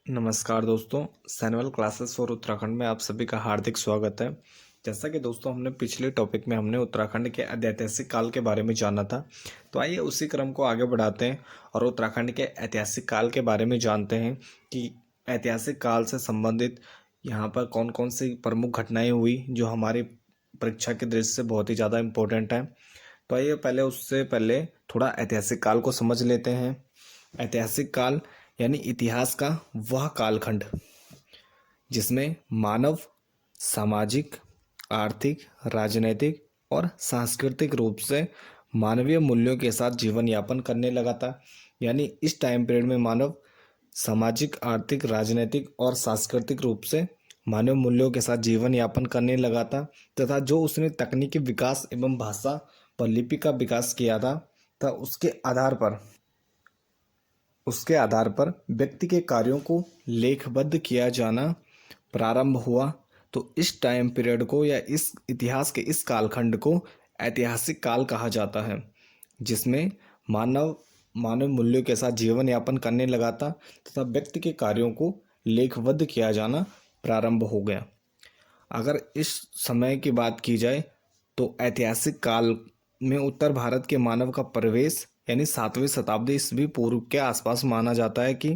नमस्कार दोस्तों, सैनुअल classes for Uttarakhand में आप सभी का हार्दिक स्वागत है। जैसा कि दोस्तों हमने पिछले टॉपिक में हमने उत्तराखंड के ऐतिहासिक काल के बारे में जाना था, तो आइए उसी क्रम को आगे बढ़ाते हैं और उत्तराखंड के ऐतिहासिक काल के बारे में जानते हैं कि ऐतिहासिक काल से संबंधित यहाँ पर कौन कौन सी प्रमुख घटनाएं हुई जो हमारी परीक्षा के दृष्टि से बहुत ही ज़्यादा इम्पोर्टेंट है। तो आइए पहले उससे पहले थोड़ा ऐतिहासिक काल को समझ लेते हैं। ऐतिहासिक काल यानी इतिहास का वह कालखंड जिसमें मानव सामाजिक, आर्थिक, राजनैतिक और सांस्कृतिक रूप से मानवीय मूल्यों के साथ जीवन यापन करने लगा था। यानी इस टाइम पीरियड में मानव सामाजिक, आर्थिक, राजनैतिक और सांस्कृतिक रूप से मानव मूल्यों के साथ जीवन यापन करने लगा था तथा जो उसने तकनीकी विकास एवं भाषा व लिपि का विकास किया था उसके आधार पर व्यक्ति के कार्यों को लेखबद्ध किया जाना प्रारंभ हुआ। तो इस टाइम पीरियड को या इस इतिहास के इस कालखंड को ऐतिहासिक काल कहा जाता है, जिसमें मानव मूल्यों के साथ जीवन यापन करने लगा था तथा व्यक्ति के कार्यों को लेखबद्ध किया जाना प्रारंभ हो गया। अगर इस समय की बात की जाए तो ऐतिहासिक काल में उत्तर भारत के मानव का प्रवेश यानी 7वीं शताब्दी ईस्वी पूर्व के आसपास माना जाता है कि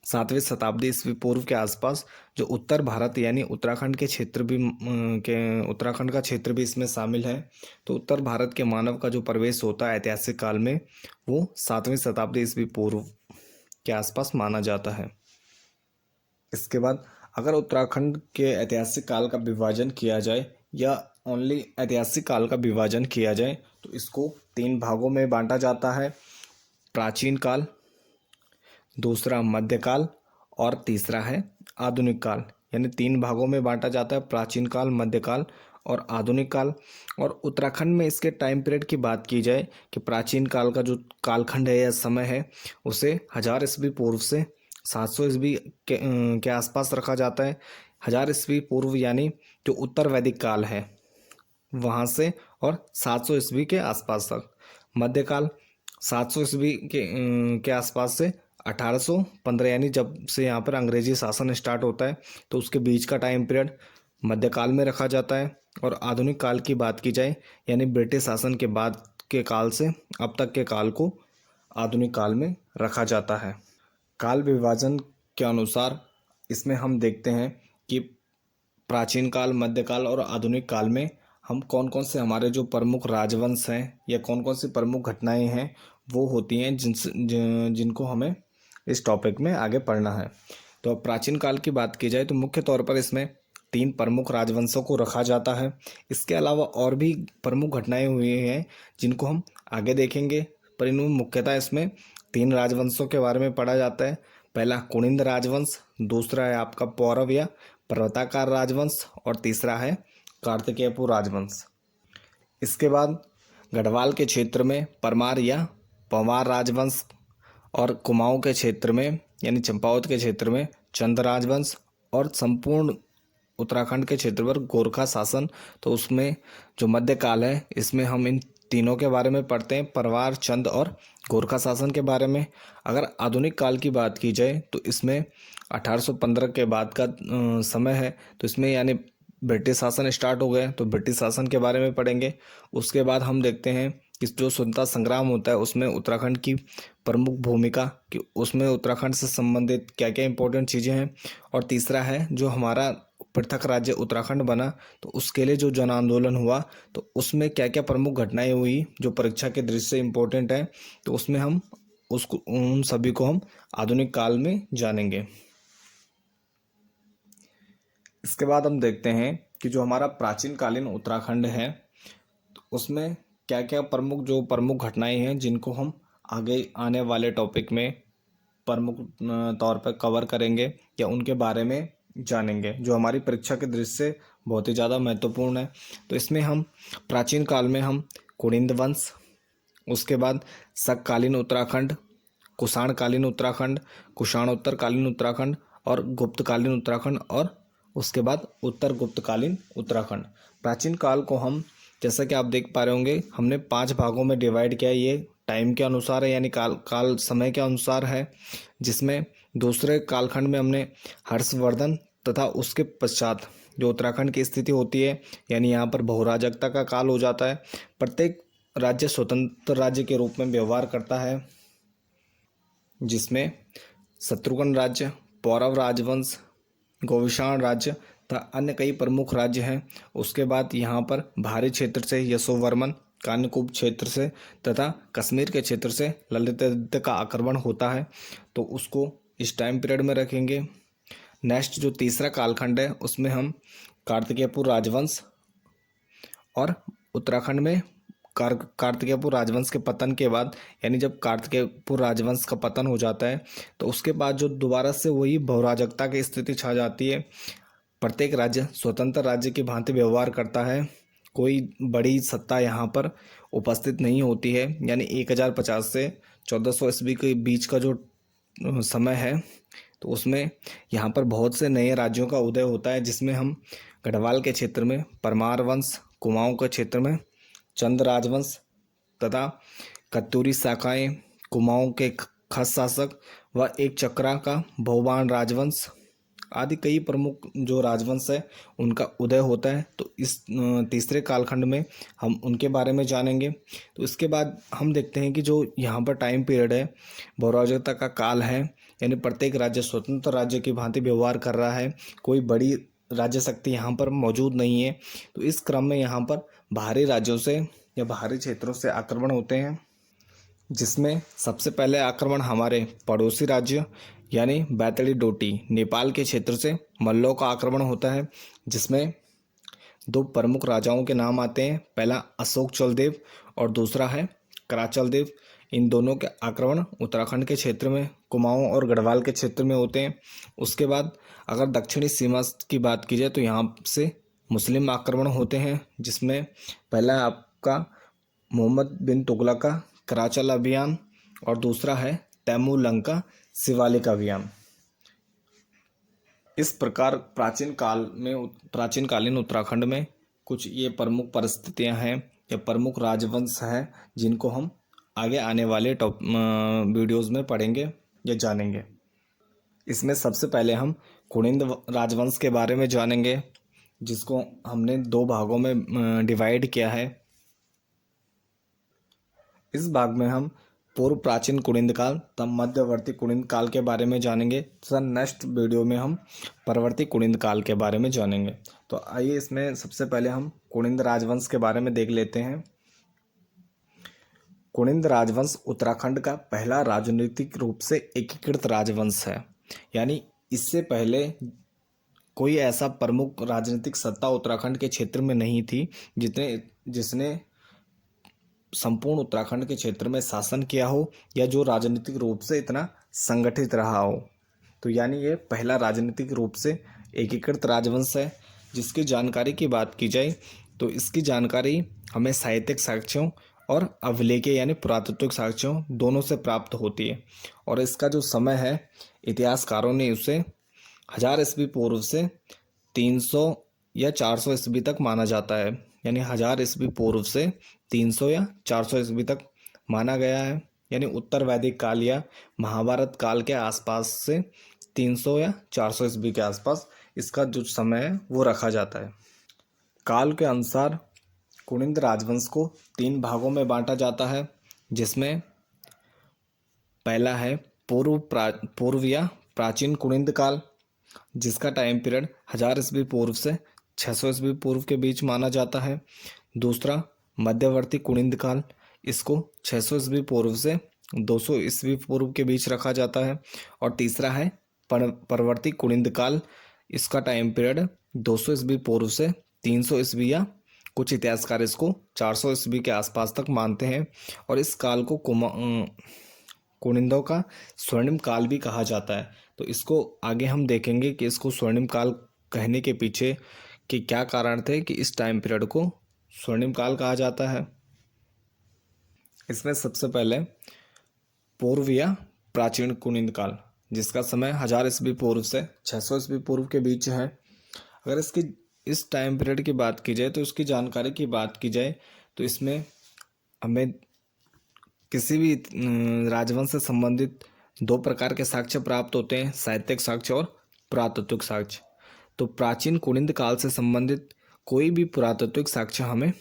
7वीं शताब्दी ईस्वी पूर्व के आसपास जो उत्तर भारत यानी उत्तराखंड के क्षेत्र भी उत्तराखंड का क्षेत्र भी इसमें शामिल है। तो उत्तर भारत के मानव का जो प्रवेश होता है ऐतिहासिक काल में वो 7वीं शताब्दी ईस्वी पूर्व के आसपास माना जाता है। इसके बाद अगर उत्तराखंड के ऐतिहासिक काल का विभाजन किया जाए या ओनली ऐतिहासिक काल का विभाजन किया जाए तो इसको 3 भागों में बांटा जाता है। प्राचीन काल, दूसरा मध्यकाल और तीसरा है आधुनिक काल। यानी 3 भागों में बांटा जाता है, प्राचीन काल, मध्यकाल और आधुनिक काल। और उत्तराखंड में इसके टाइम पीरियड की बात की जाए कि प्राचीन काल का जो कालखंड है या समय है उसे 1000 ईस्वी पूर्व से 700 ईस्वी के आसपास रखा जाता है। 1000 ईस्वी पूर्व यानी जो उत्तर वैदिक काल है वहाँ से और 700 ईस्वी के आसपास तक। मध्यकाल 700 ईस्वी के आसपास से 1815 यानी जब से यहाँ पर अंग्रेजी शासन स्टार्ट होता है तो उसके बीच का टाइम पीरियड मध्यकाल में रखा जाता है। और आधुनिक काल की बात की जाए यानी ब्रिटिश शासन के बाद के काल से अब तक के काल को आधुनिक काल में रखा जाता है। काल विभाजन के अनुसार इसमें हम देखते हैं कि प्राचीन काल, मध्यकाल और आधुनिक काल में हम कौन कौन से हमारे जो प्रमुख राजवंश हैं या कौन कौन सी प्रमुख घटनाएं हैं वो होती हैं जिनको हमें इस टॉपिक में आगे पढ़ना है। तो अब प्राचीन काल की बात की जाए तो मुख्य तौर पर इसमें 3 प्रमुख राजवंशों को रखा जाता है। इसके अलावा और भी प्रमुख घटनाएं हुई हैं जिनको हम आगे देखेंगे, पर इनमें मुख्यतः इसमें 3 राजवंशों के बारे में पढ़ा जाता है। पहला कुनिंद राजवंश, दूसरा है आपका पौरव या पर्वताकार राजवंश और तीसरा है कार्तिकेयपुर राजवंश। इसके बाद गढ़वाल के क्षेत्र में परमार या पंवार राजवंश और कुमाऊं के क्षेत्र में यानी चंपावत के क्षेत्र में चंद राजवंश और संपूर्ण उत्तराखंड के क्षेत्र पर गोरखा शासन। तो उसमें जो मध्यकाल है इसमें हम इन तीनों के बारे में पढ़ते हैं, परवार, चंद और गोरखा शासन के बारे में। अगर आधुनिक काल की बात की जाए तो इसमें 1815 के बाद का समय है, तो इसमें यानी ब्रिटिश शासन स्टार्ट हो गए तो ब्रिटिश शासन के बारे में पढ़ेंगे। उसके बाद हम देखते हैं कि जो स्वतंत्रता संग्राम होता है उसमें उत्तराखंड की प्रमुख भूमिका, कि उसमें उत्तराखंड से संबंधित क्या क्या इंपॉर्टेंट चीज़ें हैं। और तीसरा है जो हमारा पृथक राज्य उत्तराखंड बना तो उसके लिए जो जन आंदोलन हुआ तो उसमें क्या क्या प्रमुख घटनाएं हुई जो परीक्षा के दृष्टि से इम्पोर्टेंट है, तो उसमें हम उन सभी को हम आधुनिक काल में जानेंगे। इसके बाद हम देखते हैं कि जो हमारा प्राचीन कालीन उत्तराखंड है तो उसमें क्या क्या प्रमुख घटनाएं हैं जिनको हम आगे आने वाले टॉपिक में प्रमुख तौर पर कवर करेंगे या उनके बारे में जानेंगे जो हमारी परीक्षा के दृष्टि से बहुत ही ज़्यादा महत्वपूर्ण है। तो इसमें हम प्राचीन काल में हम कुनिंद वंश, उसके बाद शककालीन उत्तराखंड, कुषाणकालीन उत्तराखंड, कुषाणोत्तर कालीन उत्तराखंड और गुप्तकालीन उत्तराखंड और उसके बाद उत्तर गुप्तकालीन उत्तराखंड। प्राचीन काल को हम जैसा कि आप देख पा रहे होंगे हमने 5 भागों में डिवाइड किया। ये टाइम के अनुसार है यानी काल समय के अनुसार है, जिसमें दूसरे कालखंड में हमने हर्षवर्धन तथा उसके पश्चात जो उत्तराखंड की स्थिति होती है, यानी यहाँ पर बहुराजकता का काल हो जाता है। प्रत्येक राज्य स्वतंत्र राज्य के रूप में व्यवहार करता है, जिसमें शत्रुघ्न राज्य, पौरव राजवंश, गोविशाण राज्य तथा अन्य कई प्रमुख राज्य हैं। उसके बाद यहाँ पर भारी क्षेत्र से यशोवर्मन, कान्यकूप क्षेत्र से तथा कश्मीर के क्षेत्र से ललितादित्य का आक्रमण होता है, तो उसको इस टाइम पीरियड में रखेंगे। नेक्स्ट जो तीसरा कालखंड है उसमें हम कार्तिकेयपुर राजवंश और उत्तराखंड में कार्तिकेयपुर राजवंश के पतन के बाद, यानी जब कार्तिकेयपुर राजवंश का पतन हो जाता है तो उसके बाद जो दोबारा से वही बहुराजकता की स्थिति छा जाती है। प्रत्येक राज्य स्वतंत्र राज्य की भांति व्यवहार करता है, कोई बड़ी सत्ता यहाँ पर उपस्थित नहीं होती है। यानी 1050 से 1400 ईस्वी के बीच का जो समय है, तो उसमें यहाँ पर बहुत से नए राज्यों का उदय होता है, जिसमें हम गढ़वाल के क्षेत्र में परमार वंश, कुमाऊं के क्षेत्र में चंद राजवंश तथा कत्यूरी शाखाएं, कुमाऊं के खस शासक व एक चक्रा का भोबान राजवंश आदि कई प्रमुख जो राजवंश है उनका उदय होता है। तो इस तीसरे कालखंड में हम उनके बारे में जानेंगे। तो इसके बाद हम देखते हैं कि जो यहाँ पर टाइम पीरियड है, बहुराजकता का काल है, यानी प्रत्येक राज्य स्वतंत्र राज्य की भांति व्यवहार कर रहा है, कोई बड़ी राज्य शक्ति यहाँ पर मौजूद नहीं है। तो इस क्रम में यहाँ पर बाहरी राज्यों से या बाहरी क्षेत्रों से आक्रमण होते हैं, जिसमें सबसे पहले आक्रमण हमारे पड़ोसी राज्य यानी बैतडी डोटी नेपाल के क्षेत्र से मल्लों का आक्रमण होता है, जिसमें दो प्रमुख राजाओं के नाम आते हैं, पहला अशोक चलदेव और दूसरा है कराचल देव। इन दोनों के आक्रमण उत्तराखंड के क्षेत्र में कुमाऊं और गढ़वाल के क्षेत्र में होते हैं। उसके बाद अगर दक्षिणी सीमा की बात की जाए तो यहाँ से मुस्लिम आक्रमण होते हैं, जिसमें पहला आपका मोहम्मद बिन तुगलक का कराचल अभियान और दूसरा है तैमूर का शिवालिक अभियान। इस प्रकार प्राचीनकालीन उत्तराखंड में कुछ ये प्रमुख परिस्थितियां हैं या प्रमुख राजवंश हैं, जिनको हम आगे आने वाले वीडियोस में पढ़ेंगे या जानेंगे। इसमें सबसे पहले हम कुनिंद राजवंश के बारे में जानेंगे, जिसको हमने दो भागों में डिवाइड किया है। इस भाग में हम पूर्व प्राचीन कुनिंद काल तब मध्यवर्ती कुनिंद काल के बारे में जानेंगे तथा नेक्स्ट वीडियो में हम परवर्ती कुनिंद काल के बारे में जानेंगे। तो आइए इसमें सबसे पहले हम कुनिंद राजवंश के बारे में देख लेते हैं। कुनिंद राजवंश उत्तराखंड का पहला राजनीतिक रूप से एकीकृत राजवंश है, यानी इससे पहले कोई ऐसा प्रमुख राजनीतिक सत्ता उत्तराखंड के क्षेत्र में नहीं थी जिसने संपूर्ण उत्तराखंड के क्षेत्र में शासन किया हो या जो राजनीतिक रूप से इतना संगठित रहा हो। तो यानी ये पहला राजनीतिक रूप से एकीकृत राजवंश है। जिसकी जानकारी की बात की जाए तो इसकी जानकारी हमें साहित्यिक साक्ष्यों और अभिलेखीय यानी पुरातात्विक साक्ष्यों दोनों से प्राप्त होती है। और इसका जो समय है, इतिहासकारों ने उसे 1000 ईस्वी पूर्व से 300 या 400 ईस्वी तक माना जाता है, यानी 1000 ईस्वी पूर्व से 300 या 400 ईस्वी तक माना गया है। यानी उत्तर वैदिक काल या महाभारत काल के आसपास से 300 या 400 ईस्वी के आसपास इसका जो समय है वो रखा जाता है। काल के अनुसार कुनिंद राजवंश को 3 भागों में बांटा जाता है, जिसमें पहला है पूर्व या प्राचीन कुनिंद काल, जिसका टाइम पीरियड 1000 ईस्वी पूर्व से 600 ईस्वी पूर्व के बीच माना जाता है। दूसरा मध्यवर्ती कुनिंद काल, इसको 600 ईस्वी पूर्व से 200 ईस्वी पूर्व के बीच रखा जाता है। और तीसरा है परवर्ती कुनिंद काल, इसका टाइम पीरियड 200 ईस्वी पूर्व से 300 ईस्वी या कुछ इतिहासकार इसको 400 ईस्वी के आसपास तक मानते हैं। और इस काल को कुनिंदों का स्वर्णिम काल भी कहा जाता है। तो इसको आगे हम देखेंगे कि इसको स्वर्णिम काल कहने के पीछे कि क्या कारण थे कि इस टाइम पीरियड को स्वर्णिम काल कहा जाता है। इसमें सबसे पहले पूर्व या प्राचीन कुनिंद काल, जिसका समय 1000 ईस्वी पूर्व से 600 ईस्वी पूर्व के बीच है। अगर इस टाइम पीरियड की बात की जाए तो इसकी जानकारी की बात की जाए तो इसमें हमें किसी भी राजवंश से संबंधित दो प्रकार के साक्ष्य प्राप्त होते हैं, साहित्यिक साक्ष्य और पुरातात्विक साक्ष्य। तो प्राचीन कुनिंद काल से संबंधित कोई भी पुरातात्विक साक्ष्य हमें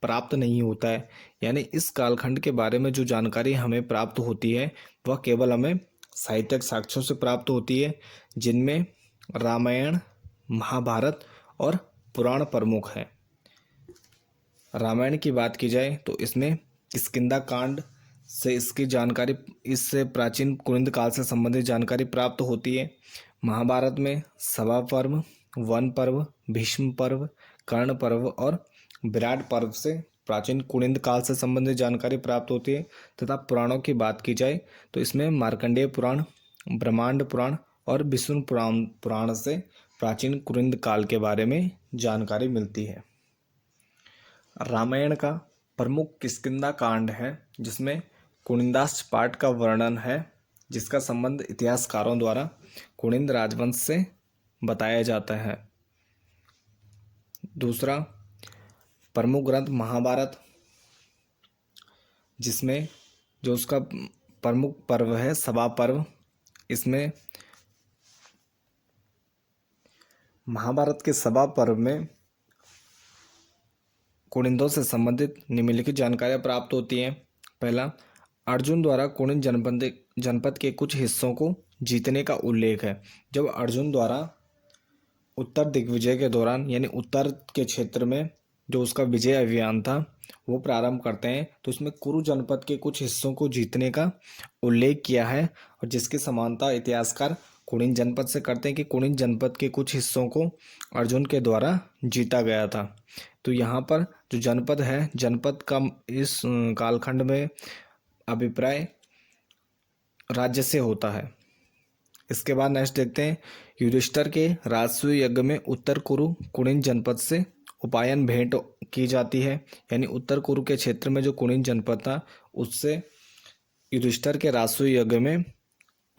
प्राप्त नहीं होता है, यानी इस कालखंड के बारे में जो जानकारी हमें प्राप्त होती है वह केवल हमें साहित्यिक साक्ष्यों से प्राप्त होती है, जिनमें रामायण, महाभारत और पुराण प्रमुख है। रामायण की बात की जाए तो इसमें किष्किंधा कांड से इसकी जानकारी, इससे प्राचीन कुनिंद काल से संबंधित जानकारी प्राप्त होती है। महाभारत में सभा पर्व, वन पर्व, भीष्म पर्व, कर्ण पर्व और विराट पर्व से प्राचीन कुनिंद काल से संबंधित जानकारी प्राप्त होती है। तथा पुराणों की बात की जाए तो इसमें मार्कंडेय पुराण, ब्रह्मांड पुराण और विष्णु पुराण से प्राचीन कुनिंद काल के बारे में जानकारी मिलती है। रामायण का प्रमुख किष्किंधा कांड है, जिसमें कुनिंदाश्च पाठ का वर्णन है, जिसका संबंध इतिहासकारों द्वारा कुनिंद राजवंश से बताया जाता है। दूसरा प्रमुख ग्रंथ महाभारत, जिसमें जो उसका प्रमुख पर्व है सभा पर्व। इसमें महाभारत के सभा पर्व में कुनिंदों से संबंधित निम्नलिखित जानकारियां प्राप्त होती हैं। पहला, अर्जुन द्वारा कुनिंद जनपद के कुछ हिस्सों को जीतने का उल्लेख है। जब अर्जुन द्वारा उत्तर दिग्विजय के दौरान, यानी उत्तर के क्षेत्र में जो उसका विजय अभियान था वो प्रारंभ करते हैं, तो उसमें कुरु जनपद के कुछ हिस्सों को जीतने का उल्लेख किया है, और जिसकी समानता इतिहासकार कुनिंद जनपद से करते हैं कि कुनिंद जनपद के कुछ हिस्सों को अर्जुन के द्वारा जीता गया था। तो यहाँ पर जो जनपद है, जनपद का इस कालखंड में अभिप्राय राज्य से होता है। इसके बाद नेक्स्ट देखते हैं, युधिष्ठिर के राजसूय यज्ञ में उत्तर कुरु कुनिंद जनपद से उपायन भेंट की जाती है, यानी उत्तर कुरु के क्षेत्र में जो कुनिंद जनपद था उससे युधिष्ठिर के राजसूय यज्ञ में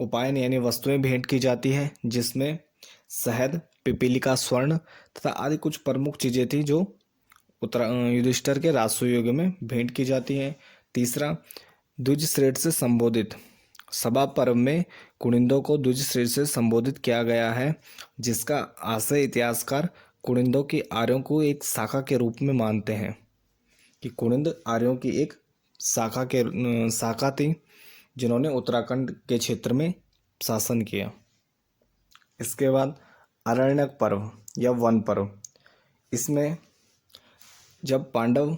उपायन यानी वस्तुएं भेंट की जाती है, जिसमें शहद, पिपीलिका, स्वर्ण तथा आदि कुछ प्रमुख चीजें थी जो युधिष्ठिर के राजसूय यज्ञ में भेंट की जाती हैं। तीसरा, द्विज श्रेष्ठ से संबोधित, सभा पर्व में कुनिंदों को द्विज श्रेष्ठ से संबोधित किया गया है, जिसका आशय इतिहासकार कुनिंदों की आर्यों को एक शाखा के रूप में मानते हैं, कि कुनिंद आर्यों की एक शाखा थी जिन्होंने उत्तराखंड के क्षेत्र में शासन किया। इसके बाद आरण्यक पर्व या वन पर्व, इसमें जब पांडव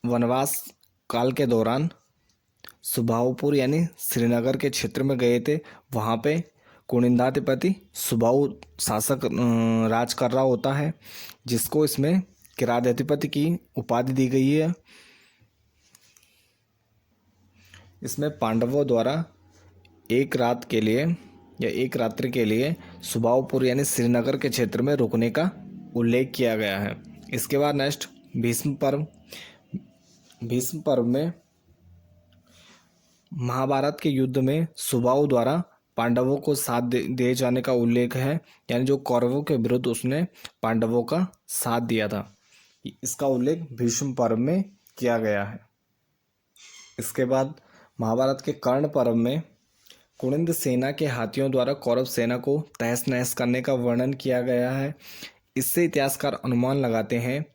वनवास काल के दौरान सुबाहुपुर यानी श्रीनगर के क्षेत्र में गए थे, वहाँ पे कुनिंदाधिपति सुबाहु शासक राज कर रहा होता है, जिसको इसमें किराताधिपति की उपाधि दी गई है। इसमें पांडवों द्वारा एक रात के लिए या एक रात्रि के लिए सुबाहुपुर यानी श्रीनगर के क्षेत्र में रुकने का उल्लेख किया गया है। इसके बाद नेक्स्ट भीष्म पर्व। भीष्म पर्व में महाभारत के युद्ध में सुबाहु द्वारा पांडवों को साथ दिए जाने का उल्लेख है, यानी जो कौरवों के विरुद्ध उसने पांडवों का साथ दिया था, इसका उल्लेख भीष्म पर्व में किया गया है। इसके बाद महाभारत के कर्ण पर्व में कुनिंद सेना के हाथियों द्वारा कौरव सेना को तहस नहस करने का वर्णन किया गया है। इससे इतिहासकार अनुमान लगाते हैं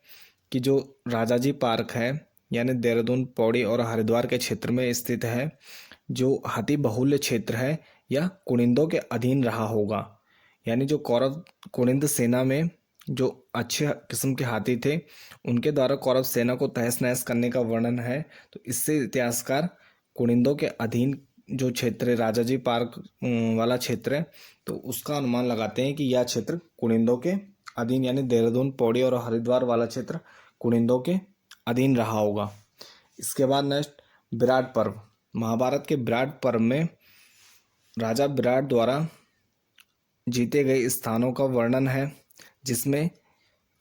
कि जो राजाजी पार्क है, यानी देहरादून, पौड़ी और हरिद्वार के क्षेत्र में स्थित है, जो हाथी बहुल्य क्षेत्र है, यह कुनिंदों के अधीन रहा होगा। यानी जो कौरव कुनिंद सेना में जो अच्छे किस्म के हाथी थे, उनके द्वारा कौरव सेना को तहस नहस करने का वर्णन है। तो इससे इतिहासकार कुनिंदों के अधीन जो क्षेत्र है, राजाजी पार्क वाला क्षेत्र है, तो उसका अनुमान लगाते हैं कि यह क्षेत्र कुनिंदों के अधीन, यानी देहरादून, पौड़ी और हरिद्वार वाला क्षेत्र कुनिंदों के अधीन रहा होगा। इसके बाद नेक्स्ट विराट पर्व। महाभारत के विराट पर्व में राजा विराट द्वारा जीते गए स्थानों का वर्णन है, जिसमें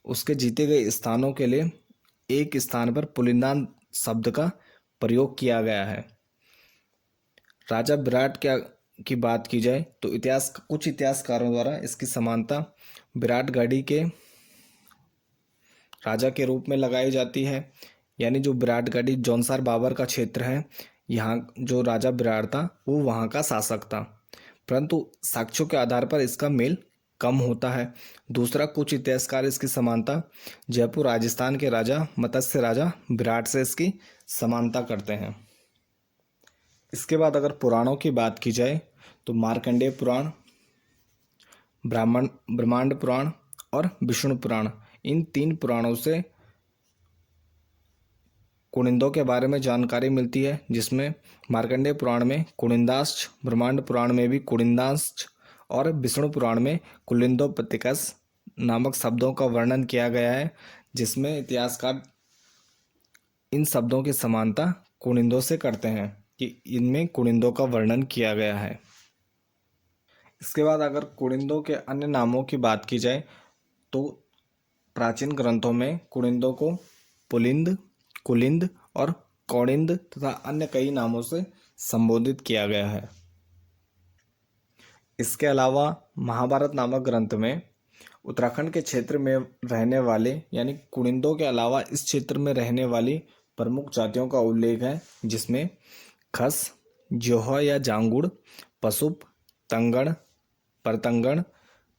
उसके जीते गए स्थानों के लिए एक स्थान पर पुलिंदान शब्द का प्रयोग किया गया है। राजा विराट की बात की जाए तो कुछ इतिहासकारों द्वारा इसकी समानता विराटगढ़ी के राजा के रूप में लगाई जाती है, यानी जो विराटगढ़ी जौनसार बाबर का क्षेत्र है, यहाँ जो राजा विराट था वो वहाँ का शासक था। परंतु साक्ष्यों के आधार पर इसका मेल कम होता है। दूसरा, कुछ इतिहासकार इसकी समानता जयपुर राजस्थान के राजा मत्स्य राजा विराट से इसकी समानता करते हैं। इसके बाद अगर पुराणों की बात की जाए तो मार्कंडेय पुराण, ब्रह्मांड पुराण और विष्णु पुराण, इन 3 पुराणों से कुनिंदों के बारे में जानकारी मिलती है, जिसमें मार्कंडेय पुराण में कुनिंदाश्च, ब्रह्मांड पुराण में भी कुनिंदाश्च और विष्णु पुराण में कुलिंदोपतिकस नामक शब्दों का वर्णन किया गया है, जिसमें इतिहासकार इन शब्दों की समानता कुनिंदों से करते हैं कि इनमें कुनिंदों का वर्णन किया गया है। इसके बाद अगर कुनिंदों के अन्य नामों की बात की जाए तो प्राचीन ग्रंथों में कुनिंदों को पुलिंद, कुलिंद और कौड़िंद तथा अन्य कई नामों से संबोधित किया गया है। इसके अलावा महाभारत नामक ग्रंथ में उत्तराखंड के क्षेत्र में रहने वाले यानी कुनिंदों के अलावा इस क्षेत्र में रहने वाली प्रमुख जातियों का उल्लेख है, जिसमें खस, जोहा या जांगुड़, पशुप, तंगड़, परतंगड़,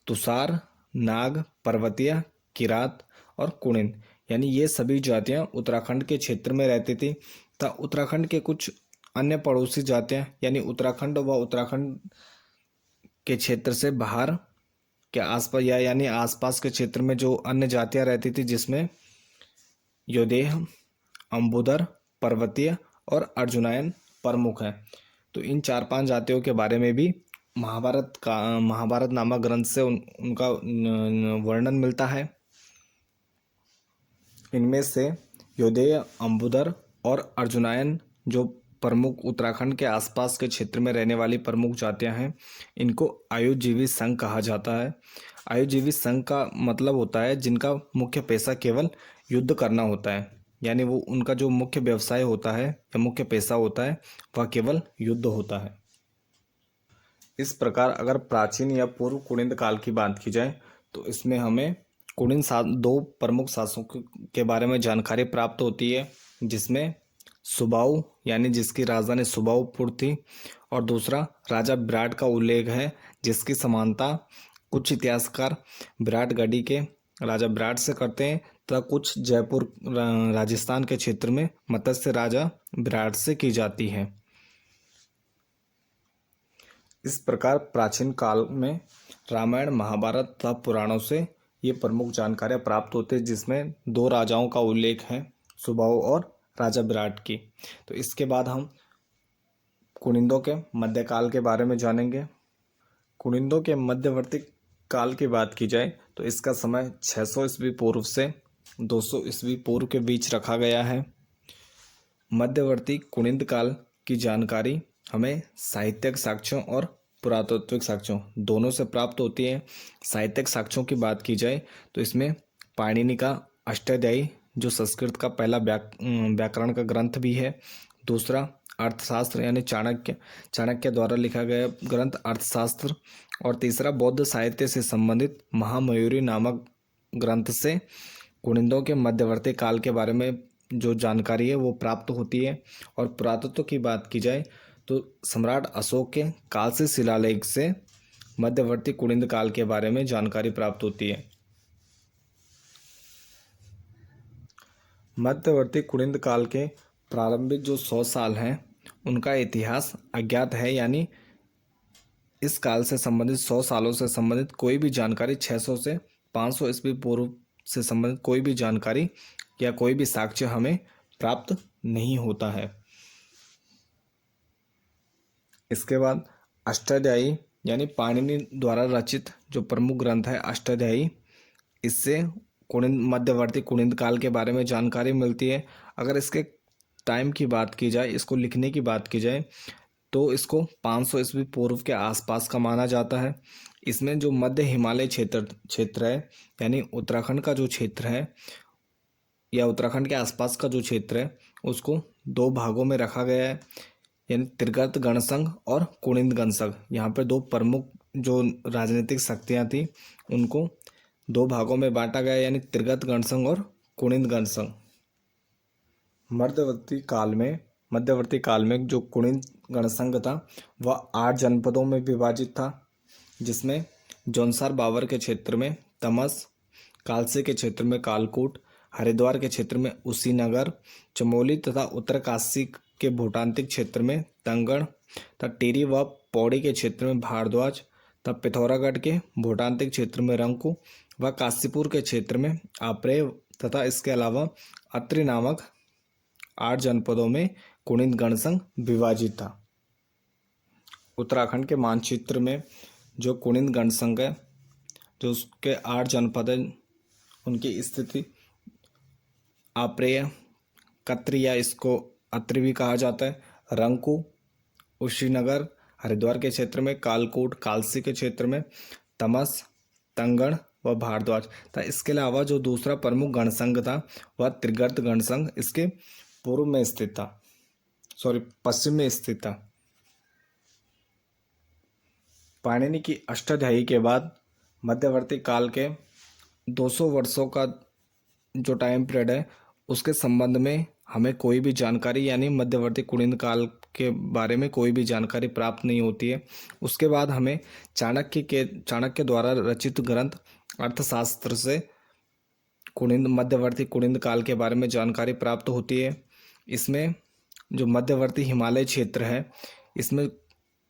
तुषार, नाग, पर्वतीय, किरात और कुनिंद, यानी ये सभी जातियां उत्तराखंड के क्षेत्र में रहती थी तथा उत्तराखंड के कुछ अन्य पड़ोसी जातियां यानी उत्तराखंड व उत्तराखंड के क्षेत्र से बाहर के आसपास यानी आसपास के क्षेत्र में जो अन्य जातियां रहती थी, जिसमें योदेह, अंबुदर, पर्वतीय और अर्जुनायन प्रमुख हैं। तो इन 4-5 जातियों के बारे में भी महाभारत नामक ग्रंथ से उनका वर्णन मिलता है। इनमें से योदेय, अंबुदर और अर्जुनायन जो प्रमुख उत्तराखंड के आसपास के क्षेत्र में रहने वाली प्रमुख जातियां हैं, इनको आयुजीवी संघ कहा जाता है। आयुजीवी संघ का मतलब होता है जिनका मुख्य पेशा केवल युद्ध करना होता है, यानी वो उनका जो मुख्य व्यवसाय होता है या मुख्य पेशा होता है वह केवल युद्ध होता है। इस प्रकार अगर प्राचीन या पूर्व कुनिंद काल की बात की जाए तो इसमें हमें कुनिंद 2 प्रमुख शासकों के बारे में जानकारी प्राप्त होती है, जिसमें सुबाऊ यानी जिसकी राजधानी सुबाऊपुर थी और दूसरा राजा विराट का उल्लेख है, जिसकी समानता कुछ इतिहासकार विराटगढ़ी के राजा विराट से करते हैं तथा कुछ जयपुर राजस्थान के क्षेत्र में मत्स्य राजा विराट से की जाती है। इस प्रकार प्राचीन काल में रामायण, महाभारत तथा पुराणों से ये प्रमुख जानकारियाँ प्राप्त होती है, जिसमें 2 राजाओं का उल्लेख है, सुबाऊ और राजा विराट की। तो इसके बाद हम कुनिंदों के मध्यकाल के बारे में जानेंगे। कुनिंदों के मध्यवर्ती काल की बात की जाए तो इसका समय 600 ईस्वी पूर्व से 200 ईस्वी पूर्व के बीच रखा गया है। मध्यवर्ती कुनिंद काल की जानकारी हमें साहित्यिक साक्ष्यों और पुरातात्विक साक्ष्यों दोनों से प्राप्त होती है। साहित्यिक साक्ष्यों की बात की जाए तो इसमें पाणिनि का अष्टाध्यायी जो संस्कृत का पहला व्याकरण का ग्रंथ भी है, दूसरा अर्थशास्त्र यानी चाणक्य द्वारा लिखा गया ग्रंथ अर्थशास्त्र, और तीसरा बौद्ध साहित्य से संबंधित महामयूरी नामक ग्रंथ से कुनिंदों के मध्यवर्ती काल के बारे में जो जानकारी है वो प्राप्त होती है। और पुरातत्व की बात की जाए तो सम्राट अशोक के कालसी शिलालेख से मध्यवर्ती कुनिंद काल के बारे में जानकारी प्राप्त होती है। मध्यवर्ती कुनिंद काल के प्रारंभिक जो 100 साल हैं उनका इतिहास अज्ञात है, यानी इस काल से संबंधित 100 सालों से संबंधित कोई भी जानकारी 600 से 500 ईस्वी पूर्व से संबंधित कोई भी जानकारी या कोई भी साक्ष्य हमें प्राप्त नहीं होता है। इसके बाद अष्टाध्यायी यानी पाणिनि द्वारा रचित जो प्रमुख ग्रंथ है अष्टाध्यायी, इससे कुनिंद मध्यवर्ती कुनिंद काल के बारे में जानकारी मिलती है। अगर इसके टाइम की बात की जाए, इसको लिखने की बात की जाए तो इसको 500 ईस्वी पूर्व के आसपास का माना जाता है। इसमें जो मध्य हिमालय क्षेत्र है यानी उत्तराखंड का जो क्षेत्र है या उत्तराखंड के आसपास का जो क्षेत्र है उसको 2 भागों में रखा गया है, यानी त्रिगर्त गणसंघ और कुनिंद गणसंघ। यहाँ पर 2 प्रमुख जो राजनीतिक शक्तियाँ थी उनको 2 भागों में बांटा गया, यानी त्रिगर्त गणसंघ और कुनिंद गणसंघ। मध्यवर्ती काल में जो कुनिंद गणसंघ था वह 8 जनपदों में विभाजित था, जिसमें जौनसार बावर के क्षेत्र में तमस, कालसे के क्षेत्र में कालकूट, हरिद्वार के क्षेत्र में उसीनगर, चमोली तथा उत्तरकाशी के भूटांतिक क्षेत्र में तंगड़ तथा टिहरी व पौड़ी के क्षेत्र में भारद्वाज तथा पिथौरागढ़ के भूटांतिक क्षेत्र में रंकू व काशीपुर के क्षेत्र में आप्रेय तथा इसके अलावा अत्रि नामक 8 जनपदों में कुणित गणसंघ विभाजित था। उत्तराखंड के मानचित्र में जो कुणित गणसंघ है, जो उसके 8 जनपद हैं, उनकी स्थिति आप्रेय, कत्री या इसको अत्रि भी कहा जाता है, रंकू, उशीनगर, हरिद्वार के क्षेत्र में कालकूट, कालसी के क्षेत्र में तमस, तंगड़ व भारद्वाज था। इसके अलावा जो दूसरा प्रमुख गणसंघ था वह त्रिगर्त गणसंघ इसके पूर्व में स्थित था, पश्चिम में स्थित था। पाणिनि की अष्टाध्यायी के बाद मध्यवर्ती काल के 200 वर्षों का जो टाइम पीरियड है, उसके संबंध में हमें कोई भी जानकारी यानी मध्यवर्ती कुणित काल के बारे में कोई भी जानकारी प्राप्त नहीं होती है। उसके बाद हमें चाणक्य द्वारा रचित ग्रंथ अर्थशास्त्र से मध्यवर्ती कुणित काल के बारे में जानकारी प्राप्त होती है। इसमें जो मध्यवर्ती हिमालय क्षेत्र है, इसमें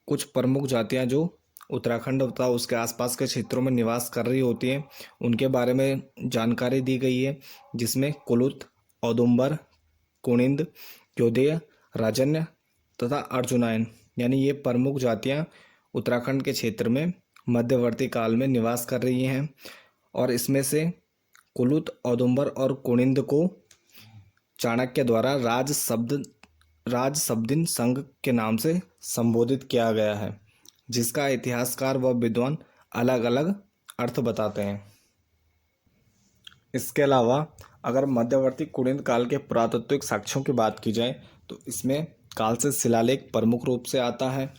कुछ प्रमुख जातियां जो उत्तराखंड तथा उसके आसपास के क्षेत्रों में निवास कर रही होती हैं, उनके बारे में जानकारी दी गई है, जिसमें कुलुत, औदुंबर, कुणित, योधेय, राजन्य तथा अर्जुनायन यानी ये प्रमुख जातियां उत्तराखंड के क्षेत्र में मध्यवर्ती काल में निवास कर रही हैं। और इसमें से कुलुत, औदुंबर और कुणित को चाणक्य द्वारा राजसब्दिन संघ के नाम से संबोधित किया गया है, जिसका इतिहासकार व विद्वान अलग अलग अर्थ बताते हैं। इसके अलावा अगर मध्यवर्ती कुणित काल के पुरातात्विक साक्ष्यों की बात की जाए तो इसमें कालसे शिलालेख प्रमुख रूप से आता है।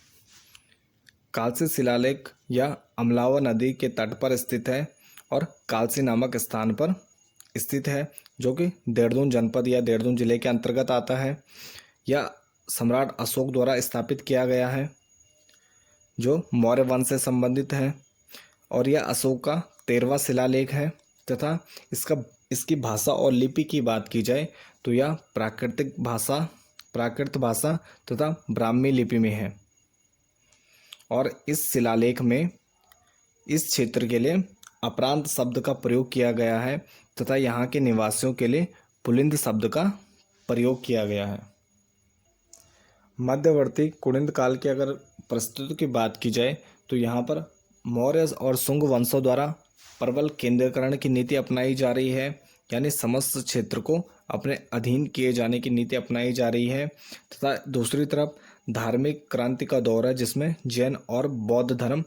कालसे शिलालेख यह अमलावा नदी के तट पर स्थित है और कालसी नामक स्थान पर स्थित है, जो कि देहरादून जनपद या देहरादून जिले के अंतर्गत आता है। यह सम्राट अशोक द्वारा स्थापित किया गया है, जो मौर्य वंश से संबंधित है, और यह अशोक का 13वां शिलालेख है तथा इसकी भाषा और लिपि की बात की जाए तो यह प्राकृत भाषा तथा ब्राह्मी लिपि में है। और इस शिलालेख में इस क्षेत्र के लिए अपरांत शब्द का प्रयोग किया गया है तथा यहाँ के निवासियों के लिए पुलिंद शब्द का प्रयोग किया गया है। मध्यवर्ती कुणित काल की अगर प्रस्तुति की बात की जाए तो यहाँ पर मौर्य और शुंग वंशों द्वारा प्रबल केंद्रीकरण की नीति अपनाई जा रही है, यानी समस्त क्षेत्र को अपने अधीन किए जाने की नीति अपनाई जा रही है। तथा दूसरी तरफ धार्मिक क्रांति का दौर है, जिसमें जैन और बौद्ध धर्म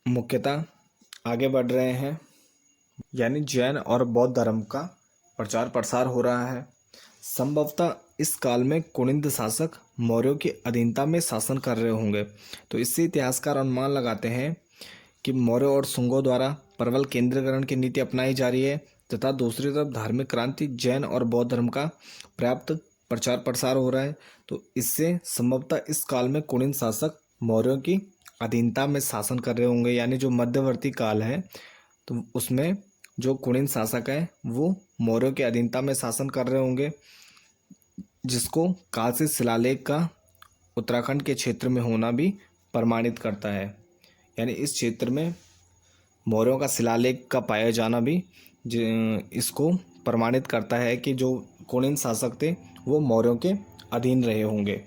मुख्यतः आगे बढ़ रहे हैं, यानी जैन और बौद्ध धर्म का प्रचार प्रसार हो रहा है। संभवतः इस काल में कुणित शासक मौर्यों की अधीनता में शासन कर रहे होंगे, तो इससे इतिहासकार अनुमान लगाते हैं कि मौर्य और शुंगों द्वारा प्रबल केंद्रीकरण की नीति अपनाई जा रही है तथा दूसरी तरफ धार्मिक क्रांति, जैन और बौद्ध धर्म का पर्याप्त प्रचार प्रसार हो रहा है। तो इससे संभवतः इस काल में कुणित शासक मौर्यों की अधीनता में शासन कर रहे होंगे, यानी जो मध्यवर्ती काल है तो उसमें जो कुणित शासक हैं वो मौर्यों की अधीनता में शासन कर रहे होंगे, जिसको कालसी शिलालेख का उत्तराखंड के क्षेत्र में होना भी प्रमाणित करता है। यानी इस क्षेत्र में मौर्यों का शिलालेख का पाया जाना भी इसको प्रमाणित करता है कि जो कुणित शासक थे वो मौर्यों के अधीन रहे होंगे।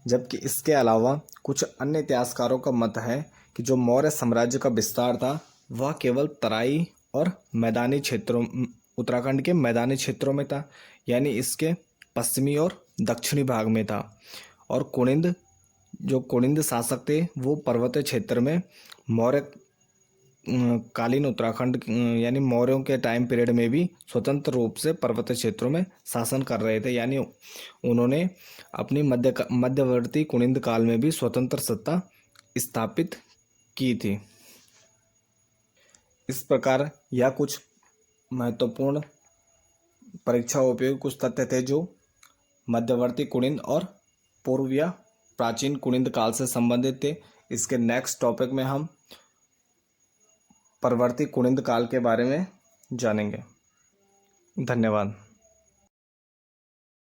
जबकि इसके अलावा कुछ अन्य इतिहासकारों का मत है कि जो मौर्य साम्राज्य का विस्तार था वह केवल तराई और मैदानी क्षेत्रों, उत्तराखंड के मैदानी क्षेत्रों में था, यानी इसके पश्चिमी और दक्षिणी भाग में था। और कुणित शासक थे वो पर्वतीय क्षेत्र में मौर्य कालीन उत्तराखंड यानी मौर्यों के टाइम पीरियड में भी स्वतंत्र रूप से पर्वतीय क्षेत्रों में शासन कर रहे थे, यानी उन्होंने अपनी मध्यवर्ती कुणित काल में भी स्वतंत्र सत्ता स्थापित की थी। इस प्रकार यह कुछ महत्वपूर्ण परीक्षा उपयोगी कुछ तथ्य थे जो मध्यवर्ती कुणित और पूर्व या प्राचीन कुनिंद काल से संबंधित थे। इसके नेक्स्ट टॉपिक में हम परवर्ती कुनिंद काल के बारे में जानेंगे। धन्यवाद।